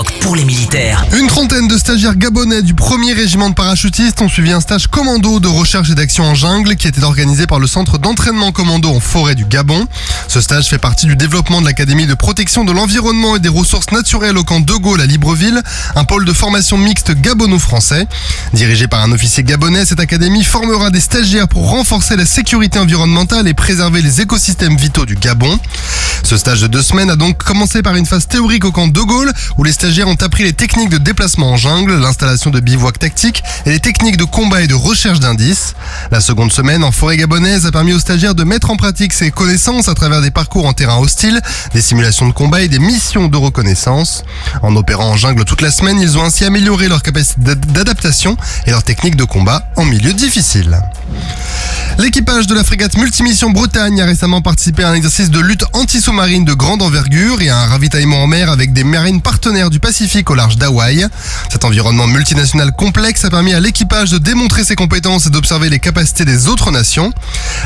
Skyrock pour les militaires. Une trentaine de stagiaires gabonais du 1er régiment de parachutistes ont suivi un stage commando de recherche et d'action en jungle qui était organisé par le centre d'entraînement commando en forêt du Gabon. Ce stage fait partie du développement de l'Académie de protection de l'environnement et des ressources naturelles au camp de Gaulle à Libreville, un pôle de formation mixte gabono-français. Dirigé par un officier gabonais, cette académie formera des stagiaires pour renforcer la sécurité environnementale et préserver les écosystèmes vitaux du Gabon. Ce stage de 2 semaines a donc commencé par une phase théorique au camp de Gaulle où les stagiaires ont appris les techniques de déplacement en jungle, l'installation de bivouacs tactiques et les techniques de combat et de recherche d'indices. La seconde semaine en forêt gabonaise a permis aux stagiaires de mettre en pratique ces connaissances à travers des parcours en terrain hostile, des simulations de combat et des missions de reconnaissance. En opérant en jungle toute la semaine, ils ont ainsi amélioré leur capacité d'adaptation et leur technique de combat en milieu difficile. L'équipage de la frégate Multimission Bretagne a récemment participé à un exercice de lutte anti-sous-marine de grande envergure et à un ravitaillement en mer avec des marines partenaires du Pacifique au large d'Hawaï. Cet environnement multinational complexe a permis à l'équipage de démontrer ses compétences et d'observer les capacités des autres nations.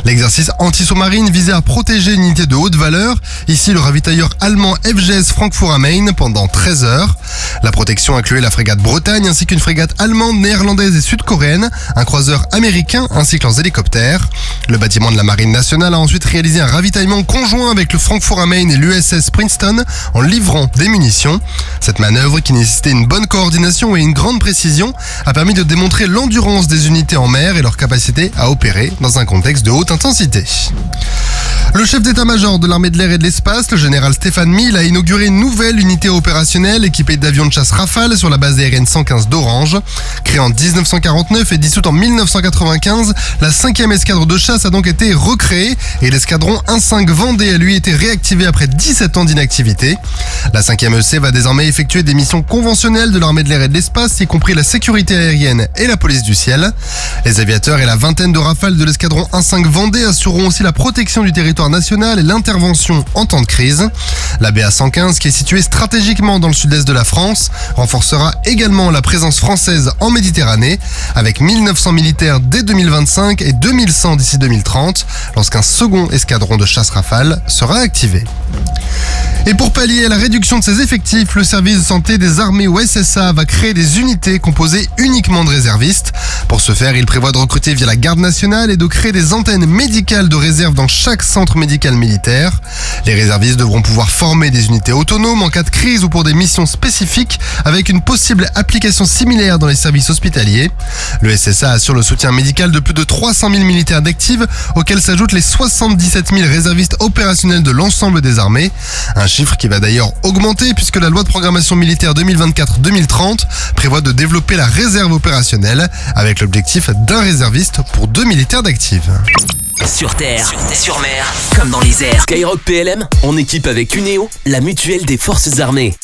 L'exercice anti-sous-marine visait à protéger une unité de haute valeur, ici le ravitailleur allemand FGS Frankfurt am Main, pendant 13 heures. La protection incluait la frégate Bretagne ainsi qu'une frégate allemande, néerlandaise et sud-coréenne, un croiseur américain ainsi que leurs hélicoptères. Le bâtiment de la Marine nationale a ensuite réalisé un ravitaillement conjoint avec le Frankfurt am Main et l'USS Princeton en livrant des munitions. Cette manœuvre, qui nécessitait une bonne coordination et une grande précision, a permis de démontrer l'endurance des unités en mer et leur capacité à opérer dans un contexte de haute intensité. Le chef d'état-major de l'armée de l'air et de l'espace, le général Stéphane Mille, a inauguré une nouvelle unité opérationnelle équipée d'avions de chasse Rafale sur la base aérienne 115 d'Orange. Créée en 1949 et dissoute en 1995, la 5e escadre de chasse a donc été recréée et l'escadron 1-5 Vendée a lui été réactivé après 17 ans d'inactivité. La 5e EC va désormais effectuer des missions conventionnelles de l'armée de l'air et de l'espace, y compris la sécurité aérienne et la police du ciel. Les aviateurs et la vingtaine de Rafales de l'escadron 1-5 Vendée assureront aussi la protection du territoire national et l'intervention en temps de crise. La BA 115, qui est située stratégiquement dans le sud-est de la France, renforcera également la présence française en Méditerranée, avec 1900 militaires dès 2025 et 2100 d'ici 2030, lorsqu'un second escadron de chasse Rafale sera activé. Et pour pallier à la réduction de ses effectifs, le service de santé des armées ou SSA va créer des unités composées uniquement de réservistes. Pour ce faire, il prévoit de recruter via la garde nationale et de créer des antennes médicales de réserve dans chaque centre médical militaire. Les réservistes devront pouvoir former des unités autonomes en cas de crise ou pour des missions spécifiques avec une possible application similaire dans les services hospitaliers. Le SSA assure le soutien médical de plus de 300 000 militaires d'actifs auxquels s'ajoutent les 77 000 réservistes opérationnels de l'ensemble des armées. Un chiffre qui va d'ailleurs augmenter puisque la loi de programmation militaire 2024-2030 prévoit de développer la réserve opérationnelle avec l'objectif d'un réserviste pour 2 militaires d'actifs. Sur terre, sur mer, comme dans les airs. Skyrock PLM, en équipe avec Uneo, la mutuelle des forces armées.